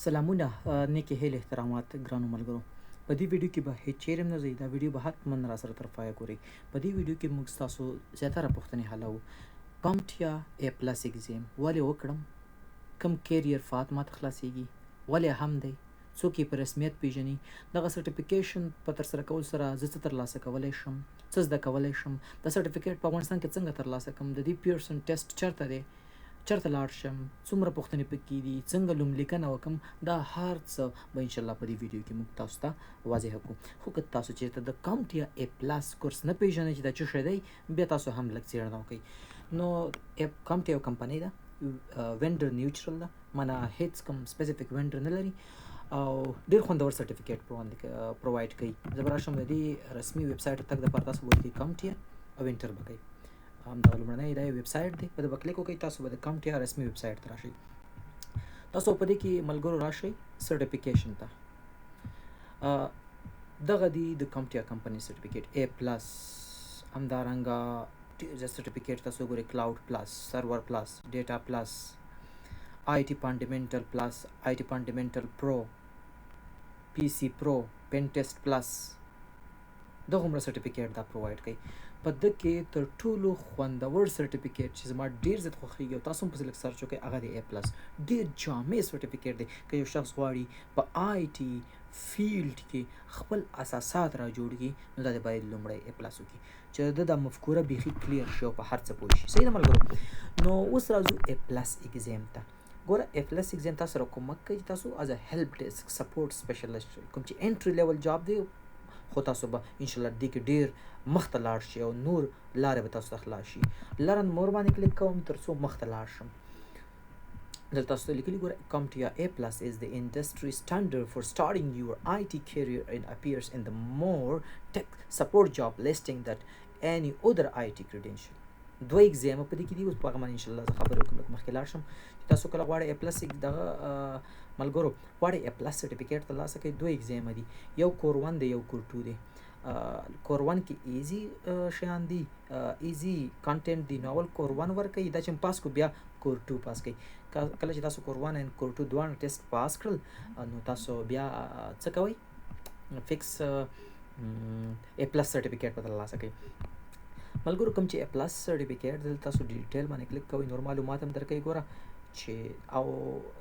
سلامونه نیکې هیلې احترامات ګرانو ملګرو. په دې ویډیو کې به هیڅ چیرې هم نه ځئ. دا ویډیو به حتما را سره تر پایه ګورئ. په دې ویډیو کې موږ ستاسو زیاتره پوښتنې حلوو. کامټیا A+ ایګزام ولې وکړم؟ کوم کیریر فات ماته خلاصیږي؟ ولې هم دی؟ څوک یې په رسمیت پیژني؟ دغه سرټیفیکیشن په ترسره کول سره زه څه ترلاسه کولی شم؟ څه زده کولی شم؟ دا سرټیفیکیټ په افغانستان کې څنګه ترلاسه کړم؟ د دې پیرسن ټیسټ چېرته دی؟ چېرته لاړ شم؟ څومره پوښتنې پکې دي؟ څنګه لوملیکنه وکړم؟ دا هر څه به انشاءالله په دې ویډیو کې موږ تاسو ته واضح کړو. خو که تاسو چېرته د کامټیا A+ کورس نه پیژنئ چې دا څه شی دی، بیا تاسو هم لږ څېړنه وکړئ. نو کامټیا یو کمپنۍ ده، وینډر نیوټرل ده، معنی هیڅ کوم سپیسیفیک وینډر نه لري او ډېر خوندور سرټیفیکیټ پرووایډ کوي. زه به راشم د دې رسمي ویب سایټ ته تګ دپاره تاسو ولیکئ کامټیا او انټر به کوئ. همدغه لومړنی دا ویب سایټ دی، په دې به کلیک وکړئ، تاسو به د کامټیا رسمي ویب سایټ ته راشئ. تاسو په دې کې ملګرو راشئ سرټیفیکیشن ته. دغه دی د کامټیا کمپنۍ سرټیفیکیټ A+. همدارنګه سرټیفیکیټ تاسو ګورئ کلاؤډ پلس، سرور پلس، ډیټا پلس، IT فنډامنټل پلس، IT فنډامنټل پرو، PC پرو، پین ټیسټ پلس. دغه عمره سرټیفیکیټ دا پرووایډ کوي. په ده کې تر ټولو خوندور سرټیفیکیټ چې زما ډېر زیات خوښیږي او تاسو هم پسې لږ سرچ وکړئ، هغه دی A+. ډېر جامع سرټیفیکیټ دی. که یو شخص غواړي په IT فیلډ کې خپل اساسات را جوړ کړي، نو دا دی باید لومړی A+ وکړي چې د دا مفکوره بیخي کلیر شي او په هر څه پوه شي. صحیح ده ملګرو؟ نو اوس راځو A+ ایګزام ته. ګوره A+ ایګزام تاسو سره کومک کوي چې تاسو از هیلپ ډیسک سپورټ سپیشلیسټ کوم چې انټري لیول جاب دی، خو تاسو به انشاءالله دې کې ډېر مخته لاړ شي او نور لارې به تاسو ته خلاص شي. لرن مور باندې کلیک کوم تر څو مخته لاړ شم. دلته تاسو ته لیکلي ګوره کامټیا A+ is the industry standard for starting your IT career and appears in the more tech support job listing that any other IT credential. دوه ایګزامه په دې کې دي. اوس په هغه باندې انشاءالله زه خبرې وکړم لږ مخکې لاړ شم چې تاسو کله غواړئ A+ دغه ملګرو غواړئ A+ سرټیفیکیټ ترلاسه کړئ، دوه ایګزامه دي، یو کور 1 دی، یو کور 2 دی. کور 1 کې ایزي شیان دي، ایزي کانټینټ دی. نو اول کور 1 ورکوي، دا چې پاس کو بیا کور 2 پاس کوي. کله چې تاسو کور 1 او کور 2 دواړه ټیسټ پاس کړل، نو تاسو بیا څه کوئ؟ فکس A+ سرټیفیکیټ به ترلاسه کوئ. ملګرو کوم چې A+ سرټیفیکیټ دلته تاسو ډیټیل باندې کلیک کوئ، نور معلومات هم درکوي. ګوره چې او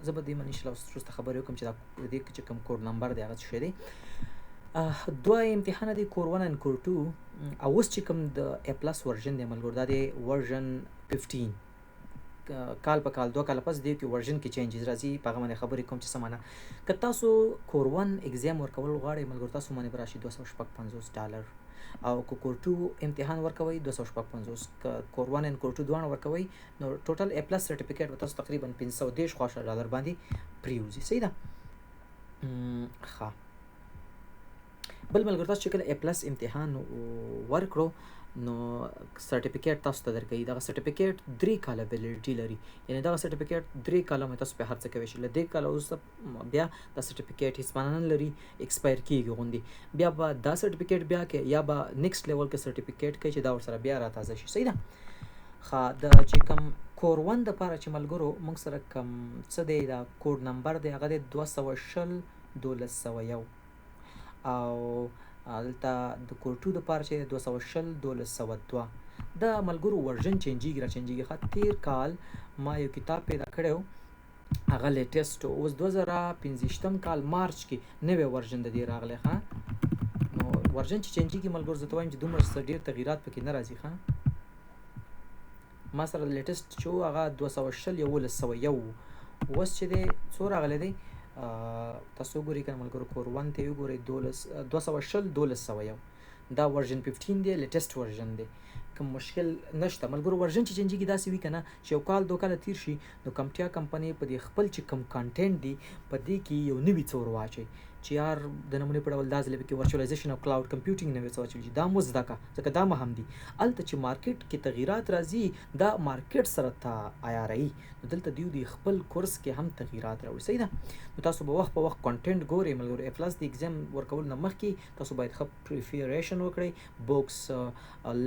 زه به دې باندې انشاءالله وروسته خبرې وکړم چې دا دې چې کوم کوډ نمبر دی هغه څه شی دی. دوه امتحانه دی، کور 1 او کور 2. او اوس چې کوم د A+ ورژن دی ملګرو، دا دی ورژن 15. کال په کال 2 کاله پس دې کې ورژن کې چینجز راځي، په هغه باندې خبرې کوم چې څه معنی. که تاسو کور 1 ایګزام ورکول غواړئ ملګرو، تاسو باندې به راشي $255 او که کور 2 امتحان ورکوئ $255. که کور 1 او کور 2 دواړه ورکوئ، نو ټوټل A+ سرټیفیکیټ به تاسو تقریبا $530 باندې پریوزي. صحیح ده؟ ښه. بل ملګرو تاسو چې کله A+ امتحان ورکړو، نو سرټیفیکیټ تاسو ته درکوي. دغه سرټیفیکیټ 3 کاله ویلیډیټي لري، یعنې دغه سرټیفیکیټ 3 کاله مې تاسو په هر څه کولی شئ. له 3 کاله وروسته بیا دا سرټیفیکیټ هېڅ معنی نه لري، ایکسپایر کېږي غوندې. بیا به دا سرټیفیکیټ بیا کې یا به نیکسټ لیول کې سرټیفیکیټ کوي چې دا ورسره بیا را تازه شي. صحیح ده؟ ښه. د چې کوم کور 1 دپاره چې ملګرو موږ سره کوم څه دی، دا کوډ نمبر دی، هغه دی 220-1201. او دلته د کور 2 دپاره چې 220-1202. دا ملګرو ورژن چینجېږي را چینجېږي. ښه، تېر کال ما یو کتاب پیدا کړی و، هغه لیټیسټ و. اوس 2015 کال مارچ کې نوی ورژن د دې راغلی. ښه، نو ورژن چې چینجېږي ملګرو، زه ته وایم چې دومره ډېر تغییرات پکې نه راځي. ښه، ما سره لیټیسټ چې و هغه 220-1101 و. اوس چې دی څو راغلی دی، تاسو وګورئ که نه ملګرو، کور 1 ته یې وګورئ 220-1201. دا ورژن 15 دی، لیټیسټ ورژن دی. کوم مشکل نشته ملګرو. ورژن چې چینجېږي داسې وي که نه چې یو کال 2 کاله تېر شي، نو کامټیا کمپنۍ په دې خپل چې کوم کانټینټ دی په دې کې یو نوي څه ور واچوي چې یار د نمونې په ډول دا ځلې پکې ورچوالایزیشن او کلاؤډ کمپیوټینګ نوي څه واچوي، دا مو زده کړه، ځکه دا مهم دي. هلته چې مارکیټ کې تغییرات راځي، دا مارکیټ سره عیاروي. نو دلته دوی خپل کورس کې هم تغییرات راوړي. صحیح ده؟ نو تاسو به وخت په وخت کانټینټ ګورئ ملګرو. A+ د ایګزام ورکول نه مخکې تاسو باید ښه پریپریشن وکړئ، بوکس،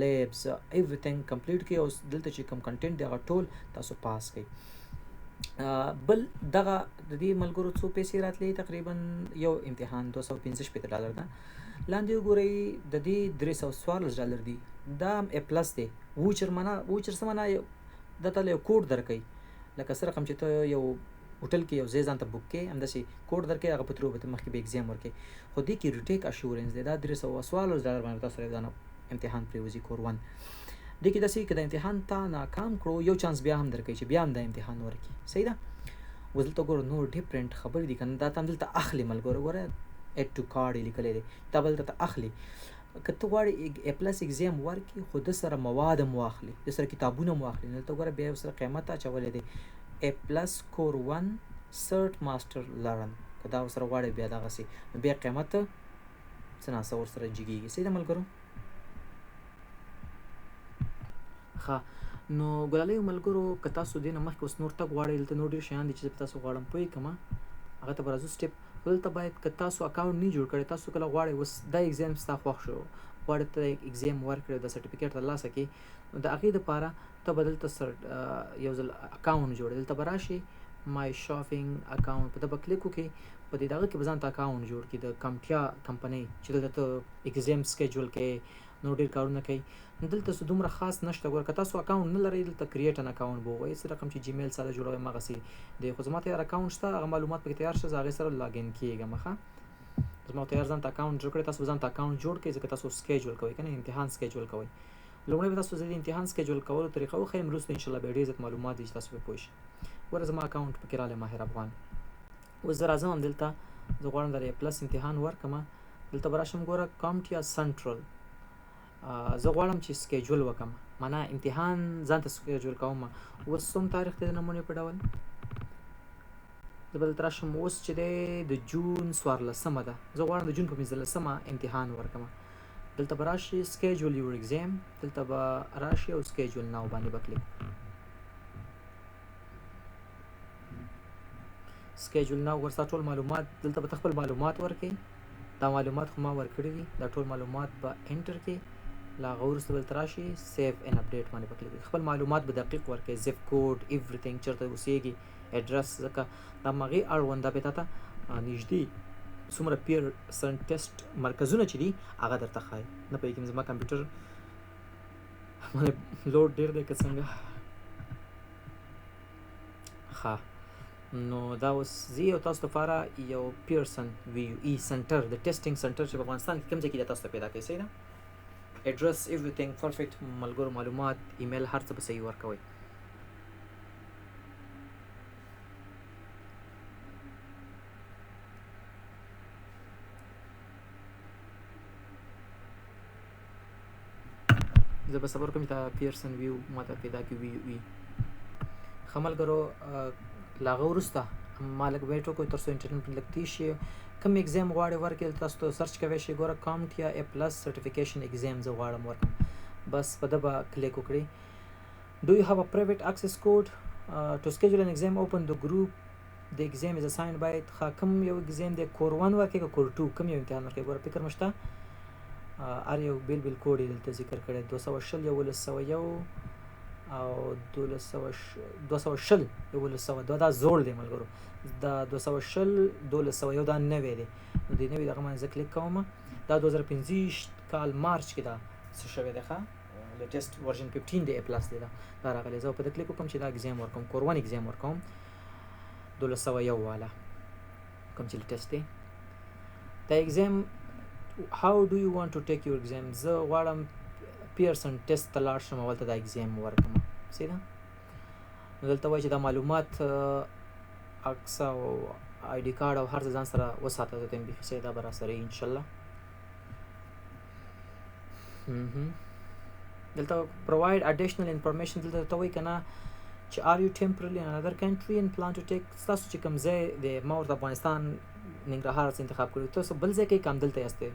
لیبس، ایوریثینګ کمپلیټ کړئ، او دلته چې کوم کانټینټ دی هغه ټول تاسو پاس کړئ. بل دغه د دې ملګرو څو پیسې راتلې تقریبا یو امتحان $215 ده. لاندې وګورئ د دې $314 دي، دا ا پلس دی. ووچر څه معنا؟ دته یو کوډ درکوي، لکه سره کوم چې ته یو هوټل کې یو ځای ځان ته بوک کې همداسې کوډ درکوي، هغه په ترو به ته مخکې به اګزام ورکوي. خو دې کې ریټیک اشورنس دی، دا $314 باندې تاسو سره دا امتحان پرېوځي کور 1. دې کې داسې که د امتحان تا ناکام کړو یو چانس بیا هم درکوي چې بیا هم دا امتحان ورکړي. صحیح ده؟ اوس دلته ګوره نور ډیفرنٹ خبرې دي که نه، دا ته هم دلته اخلي ملګرو. ګوره اډ ټو کارډ یې لیکلی دی، دا به دلته اخلي. که ته غواړې ا پلس اګزام ورکړي خو د سره مواد هم واخلي، د سره کتابونه هم واخلي، نو دلته ګوره بیا ورسره قیمت اچولی دی ا پلس کور 1 سرټ ماسټر لرن. که دا ورسره غواړې بیا دغسې نو بیا قیمت څه ناڅه ورسره جګېږي. صحیح ده ملګرو؟ ښه نو ګلالیو ملګرو، که تاسو دې نه مخکې اوس نور تګ غواړئ، دلته نور ډېر شیان دي چې زه په تاسو غواړم پوه کړم، هغه ته به راځو سټیپ. دلته باید که تاسو اکاونټ نه جوړ کړی، تاسو کله غواړئ اوس دا اګزام ستا خوښ شو، غواړئ ته اګزام ورکړې د سرټیفیکیټ ترلاسه کړې، نو د هغې دپاره ته به دلته یو ځل اکاونټ جوړوي. دلته به راشي مای شاپینګ اکاونټ، په ده به کلیک وکړئ. په دې دغه کې به ځان ته اکاونټ جوړ کړي د کمپټیا کمپنۍ چې دلته ته اګزام سکیجول کوې، نور ډېر کارونه کوي. نو دلته څه دومره خاص نشته. ګوره که تاسو اکاونټ نه لرئ، دلته کریټ ان اکاونټ به ووایي، څه رقم چې جیمیل ساده جوړوئ همغسې دی. خو زما تیار اکاونټ شته، هغه معلومات پکې تیار شته، زه هغې سره لاګ ان کېږم. ښه زما تیار ځان ته اکاونټ جوړ کړی، تاسو به ځان ته اکاونټ جوړ کړئ ځکه تاسو سکیجول کوئ که نه، امتحان سکیجول کوئ. لومړی به تاسو زه د امتحان سکیجول کولو طریقه وښیم، وروسته انشاءالله بیا ډېر زیات معلومات دي چې تاسو پرې پوه شئ. ګوره زما اکاونټ پکې رالی ماهر افغان. اوس زه راځم همدلته، زه غواړم د ا پلس امتحان ورکړم. دلته به راشم، ګوره کامټیا سنټرل، زه غواړم چې سکیجول وکړم، معنا امتحان ځان ته سکیجول کوم. اوس څوم تاریخ دی د نمونې په ډول؟ زه به دلته راشم، اوس چې دی د جون 14مه ده، زه غواړم د جون په 15مه امتحان ورکړم. دلته به راشي سکیجول یور اګزام، دلته به راشي او سکیجول ناو باندې به کلیک سکیجول ناو. ورستا ټول معلومات دلته به ته خپل معلومات ورکړي، دا معلومات خو ما ورکړي دي، دا ټول معلومات به انټر کړي. له هغه وروسته دلته راشي سیف ان اپډیټ باندې به کلیک کړي، خپل معلومات به دقیق ورکړي، زپ کوډ ایوریثینګ، چېرته اوسېږي، اډرس، ځکه دا همغې اړوند دا بیا تا ته نږدې څومره پیرسن ټیسټ مرکزونه چې دي هغه درته ښایي. نه پوهېږم زما کمپیوټر باندې لوډ ډېر دی که څنګه. ښه نو دا اوس زه او تاسو لپاره یو پیرسن وي یو ای سنټر د ټیسټینګ سنټر چې په افغانستان کې کوم ځای کې دی تاسو ته پیدا کوئ. صحیح ده؟ اډرس ایوریثینګ پرفیکټ ملګرو، معلومات ایمیل هر څه به صحیح ورکوئ. زه به صبر کوم چې دا پیرسن ویو ما ته پیدا کړي وي یو ای. ښه ملګرو، له هغه وروسته ما لږ ویټ وکړئ تر څو انټرنټ لږ تېز شي. کوم اګزام غواړئ ورکړئ تاسو ته سرچ کوی شئ. ګوره کامټیا ا پلس سرټیفیکیشن اګزام زه غواړم ورکړم، بس په ده به کلیک وکړئ. Do you have a private access code to schedule an exam? Open the group. The exam is assigned by کوم یو اګزام دی، کور 1 ورکړئ که کور 2 کوم یو امتحان ورکړئ. ګوره فکر مه شته، هر یو بیل بیل کوډ یې دلته ذکر کړی، 220 1101 او 220 1102 دا زوړ دی ملګرو، دا 220 1201 دا نوی دی. نو د نوي دغه باندې زه کلیک کوم. دا 2015 کال مارچ کې دا څه شوی دی، ښه لیټسټ ورژن 15 دی، ا پلس دی دا راغلی. زه په ده کلیک وکړم چې دا اګزام ورکوم، کور 1 اګزام ورکوم 1201 والا کوم چې لیټسټ دی. دا اګزام how do you want to take your exam؟ زه غواړم پیرسن ټیسټ ته لاړ شم او هلته دا اګزام ورکړم. صحیح ده؟ نو دلته وایي چې دا معلومات عکس او آی ډي کارډ او هر څه ځان سره وساته. زه ته یم بیخي صحیح، دا به راسره وي انشاءالله. دلته provide additional information، دلته ته وایي که نه چې are you temporarily in another country and plan to take، ستاسو چې کوم ځای دی، ما ورته افغانستان ننګرهار څخه انتخاب کړی، تاسو بل ځای کې کم دلته یاستئ،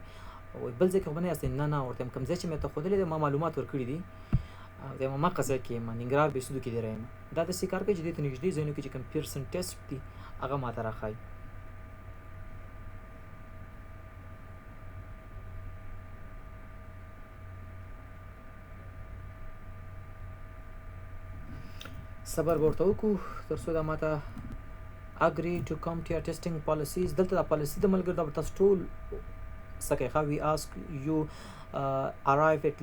بل ځای کې خو به نه یاستئ؟ نه ورته یم کوم ځای چې مې ته ښودلی دی، ما معلومات ورکړي دي، د هماغه ځای کې یم، ننګرهار بیسودو کې دی رایم. دا داسې کار کوي چې دې ته نږدې ځایونو کې چې کوم پیرسن ټیسټ دي هغه ما ته راښایي. صبر به ورته وکړو تر څو دا ماته agree to come to your testing policies. دلته دا پالیسي د ملګرو دا به تاسو ټول څه کوي we ask you arrive at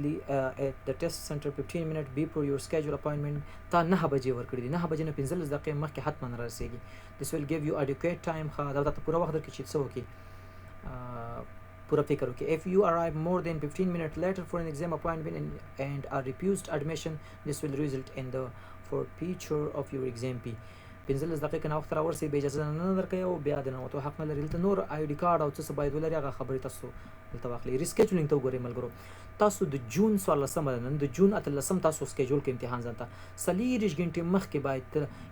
the test center 15 minutes before your scheduled appointment. تا 9 بجې ورکړي دي 9 بجې نه 15 دقیقې مخکې حتما رارسېږي. This will give you adequate time دا ته پوره وخت درکړي چې څه وکړي پوره فکر وکړي. If you arrive more than 15 minutes later for an exam appointment and are refused admission, this will result in the forfeiture of your exam fee. 15 دقیقې نه وخت راورسي به اجازه نه درکوي او بیا د نوتو حق نه لري. دلته نور آی ډي کارت او څه باید ولري هغه خبرې تاسو دلته واخلئ. ریسکیجولینګ ته وګورئ ملګرو تاسو د جون 14 نن د جون 13 تاسو سکیجول کې امتحان ځانته 40 غنټې مخکې باید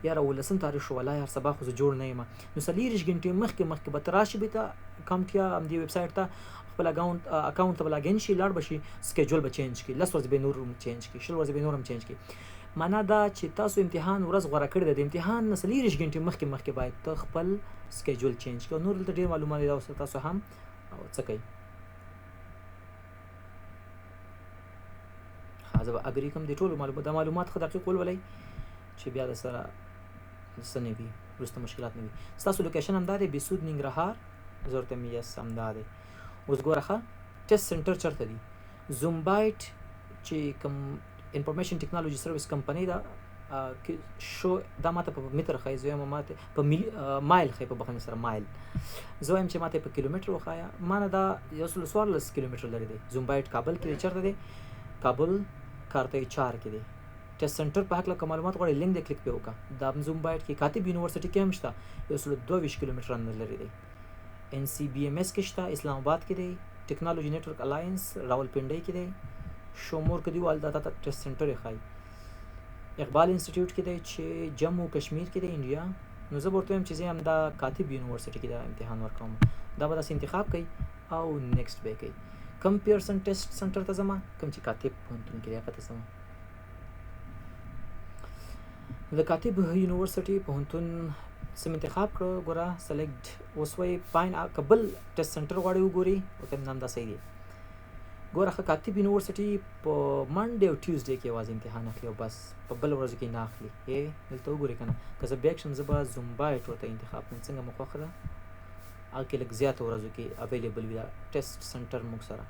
یاره 19 تاریخ شو ولا یار سبا خو زه جوړ نه یم نو 40 غنټې مخکې به تراشي به ته کمپیا ام دی ویب سایټ ته خپل اکاونټ ته لاګین شي لاړ بشي سکیجول به چینج کی لس ورځې به نور چینج کی شل ورځې به نورم چینج کی. معنا دا چې تاسو امتحان ورځ غوړه کړی د امتحان نه 40 غنټې مخکې باید ته خپل سکیجول چینج کړو. نور دلته ډیر معلومات دا تاسو هم څه کوي زه به اګری کوم د ټولو معلومات خو دقیق ولولئ چې بیا د سره څه نه وي وروسته مشکلات نه وي. ستاسو لوکیشن همدا دی بسود ننګرهار زه ورته مې یس همدا دی. اوس ګوره ښه ټیسټ سنټر چېرته دی زوم بایټ چې کوم انفارمیشن ټیکنالوژي سروس کمپنۍ ده شو دا ماته په متر ښایي زه وایم ماته په مایل ښایي په بخښنې سره مایل زه وایم چې ماته په کیلومتر وښایه مانه دا 114 کیلومتر لري دی. زوم بایټ کابل کې چېرته دی کابل کارتای 4 کې دی. ټیسټ سنټر په هکله که معلومات غواړئ لینک دی کلیک پې وکړه. دا زوم بایټ کې کاتب یونیورسټي کې هم شته 122 کیلومتر اندر لري دی. NCBMS کې شته اسلام آباد کې دی. ټیکنالوژي نیټورک الاینس راولپنډۍ کې دی. شومور کې دی والدا ته ټیسټ سنټر یې ښایي. اقبال انسټیټیوټ کې دی چې جموں کشمیر کې دی انډیا. نو زه به ورته وایم چې زه همدا کاتب یونیورسټي کې دا امتحان ورکوم. دا به داسې انتخاب کوي او نیکسټ به کوي. کم پیرسن ټیسټ سنټر ته ځم کوم چې کاتب پوهنتون کې دی هغه ته ځم. د کاتب یونیورسټي پوهنتون سم انتخاب کړو ګوره سلیکټ اوس وایي فاین کابل ټیسټ سنټر غواړئ وګورئ ورته نام دا صحیح دی. ګوره ښه کاتب یونیورسټي په منډې او ټیوزډې کې یوازې امتحان اخلي او بس په بل ورځو کې نه اخلي. دلته وګورئ که نه که زه بیک شم زه به زوم بایټ ورته انتخاب کړم څنګه مو خوښه ده هغه کې لږ زیاتو ورځو کې اویلیبل وي دا ټیسټ سنټر موږ سره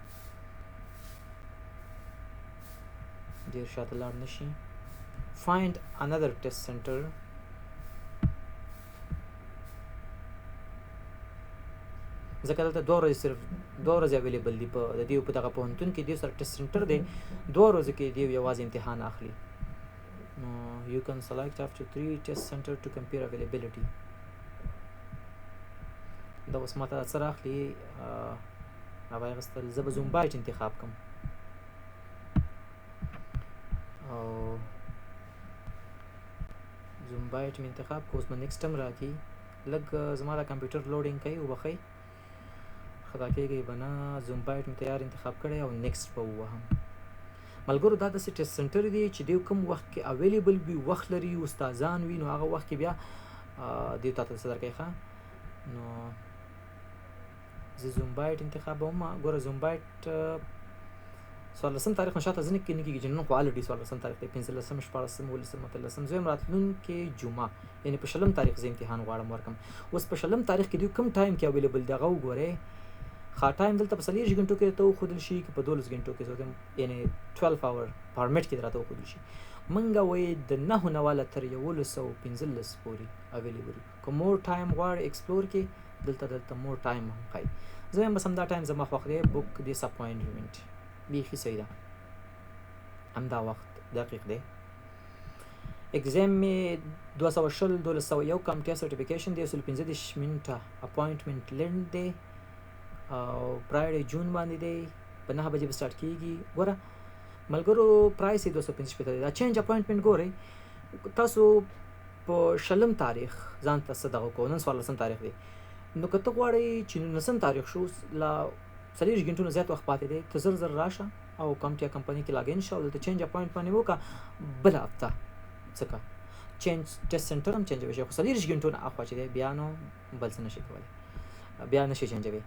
ډېر شاته لاړ نه شي. فایند انادر ټیسټ سنټر ځکه دلته 2 ورځې صرف 2 ورځې اویلیبل دي په د دې په دغه پوهنتون کې دې سره ټیسټ سنټر دی 2 ورځې کې دې یوازې امتحان اخلي. نو یو کین سلیکټ افټر 3 ټیسټ سنټر ټو کمپیر اویلیبلیټي. دا اوس ماته څه راخلي هغه اخیستل زه به زوم بایټ انتخاب کړم او زوم بایټ مې انتخاب کړ. اوس مې نیکسټ هم راکړي لږ زما دا کمپیوټر لوډینګ کوي وبښئ خطا کېږي به نه. زوم بایټ مې تیار انتخاب کړی او نیکسټ به ووهم. ملګرو دا داسې ټیسټ سنټر دی چې دوی کوم وخت کې اویلیبل وي وخت لري استادان وي نو هغه وخت کې بیا دوی تا ته څه درکوي ښه. نو زه زوم بایټ انتخابوم. ګوره زوم بایټ 14 تاریخ نه شاته ځینې کې نه کېږي چې نن خو الریډي 14 تاریخ دی 15 14 15 18 زه یم راتلونکې جمعه یعنې په 20 تاریخ زه امتحان غواړم ورکړم. اوس په 20 تاریخ کې دوی کوم ټایم کې اویلیبل دی هغه وګورئ. ښه ټایم دلته په 40 غنټو کې ته وښودل شي که په 12 غنټو کې یعنې 12 اور فارمیټ کې راته وښودل شي. منګه وایي د 9 نه واله تر 1115 پورې اویلیبل. که مور ټایم غواړئ ایکسپلور کې دلته مور ټایم هم ښایي. زه یم بس همدا ټایم زما خوښ دی. بک دیس اپوینټمنټ بیخي صحیح ده همدا وخت دقیق دی. اگزام مې 220 1201 کمټیا سرټیفیکیشن دی 115 منټه اپوینټمنټ لینډ دی او فرایډے جون باندې دی په 9 بجې به سټارټ کېږي. ګوره ملګرو پرایس یې 245 دی. دا چینج اپوینټمنټ ګورئ تاسو په 20 تاریخ ځان ته څه دغه کوو نن 14 تاریخ دی نو که ته غواړئ چې 19 تاریخ شو لا 40 غنټو نه زیات وخت پاتې دی ته زر راشه او کمپټیا کمپنۍ کې لاګین شه او دلته چینج اپوینټ باندې وکړه بله هفته څه که چینج ټیسټ سنټر هم چینجوي شي خو 40 غنټو نه اخوا چې دی بیا نو بل څه نشي کولی بیا نشي چینجوي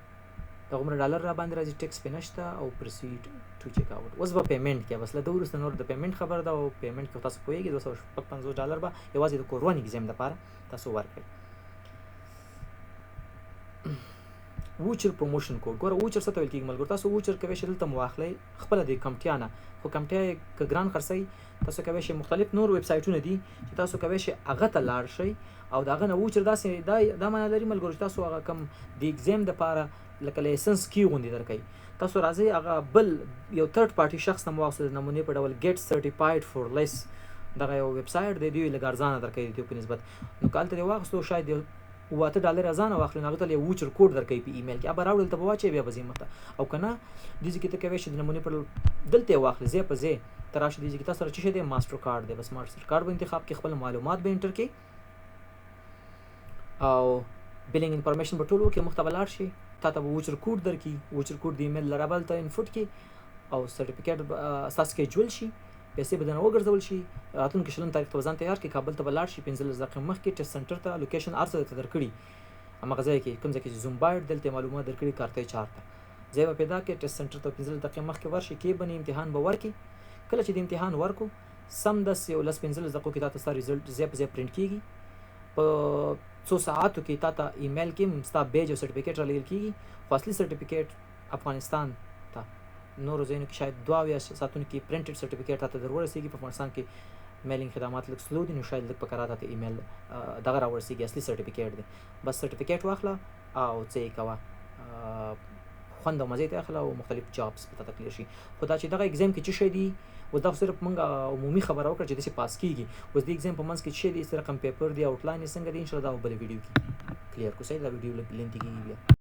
د عمر ډالر را باندې راځي ټیکس په نشته او پروسیډ ټو چیک اوټ. اوس به پیمنٹ کې بس له دورس نور د پیمنٹ خبر ده او پیمنٹ کې تاسو پوهیږئ $250 به یوازې د کورون ایگزام لپاره تاسو ورکړئ. ووچر پروموشن کوډ ګوره ووچر څه ته ویل کېږي ملګرو تاسو ووچر کوئ شئ دلته مو واخلئ خپله د کمپټیا نه خو کمپټیا یې که ګران خرڅوئ تاسو کوئ شئ مختلف نور ویب سایټونه دي چې تاسو کوئ شئ هغه ته لاړ شئ او د هغه نه ووچر داسې دا معنا لري ملګرو چې تاسو هغه کم د ایګزام دپاره لکه لایسنس کی غوندې درکوي تاسو راځئ هغه بل یو تھرډ پارټي شخص نه مو واخلئ د نمونې په ډول ګیټ سرټیفاید فور لیس دغه یو ویب سایټ دی دوی لږ ارزانه درکوي د دې په نسبت نو که هلته دې واخیستو شاید $8 ارزانه واخلئ نو هغه ته یو ووچر کوډ درکوي په ایمیل کې به راوړل ته به واچوئ بیا به ځئ مخته او که نه دې ځای کې ته کوی شئ د نمونې په ډول دلته یې واخلئ ځای په ځای ته راشئ دې ځای کې تاسو سره څه شی دی ماسټر کارډ دی بس ماسټر کارډ به انتخاب کړئ خپل معلومات به انټر کړئ او بلینګ انفارمیشن به ټول وکړئ مخته به لاړ شئ تا ته به ووچر کوډ درکړي ووچر کوډ د ایمیل لرابل ته انفوټ کړي او سرټیفیکیټ ستاسو کیجول شي پیسې به درنه وګرځول شي راتلونکي 20 تاریخ ته به ځان تیار کړي کابل ته به لاړ شي 15 دقیقې مخکې ټیسټ سنټر ته لوکیشن هر څه درته درکړي هماغه ځای کې کوم ځای کې چې زوم بایټ دلته معلومات درکړي کارتۍ 4 ته ځای به پیدا کړئ ټیسټ سنټر ته 15 دقیقې مخکې ورشئ کې به امتحان به ورکړي کله چې د امتحان ورکو سم داسې یو 15 دقیقو کې تا ته ستا ریزلټ ځای په ځای پرنټ کېږي په څو ساعتو کې تا ته ایمیل کې ستا بیج او سرټیفیکیټ رالیږل کېږي خو اصلي سرټیفیکیټ افغانستان ته نورو ځایونو کې شاید 2 ساعتونو کې پرنټډ سرټیفیکیټ تا ته در ورسېږي په افغانستان کې میلینګ خدمات لږ سلو دي نو شاید لږ په کرا ته ایمیل دغه راورسېږي اصلي سرټیفیکیټ دی بس سرټیفیکیټ واخله او څه یې کوه خوند او مزې ته اخله او مختلف جابس په تا ته کلیر شي خو دا چې دغه ایګزام کې څه شی دي اوس دا صرف موږ عمومي خبره وکړه چې داسې پاس کېږي اوس د ایګزام په منځ کې څه شی دي څه رقم پیپر دی آوټلاین یې څنګه دی انشاءالله دا به بلې ویډیو کې کلیر کړو صحیح دا ویډیو لږ لینتي کېږي بیا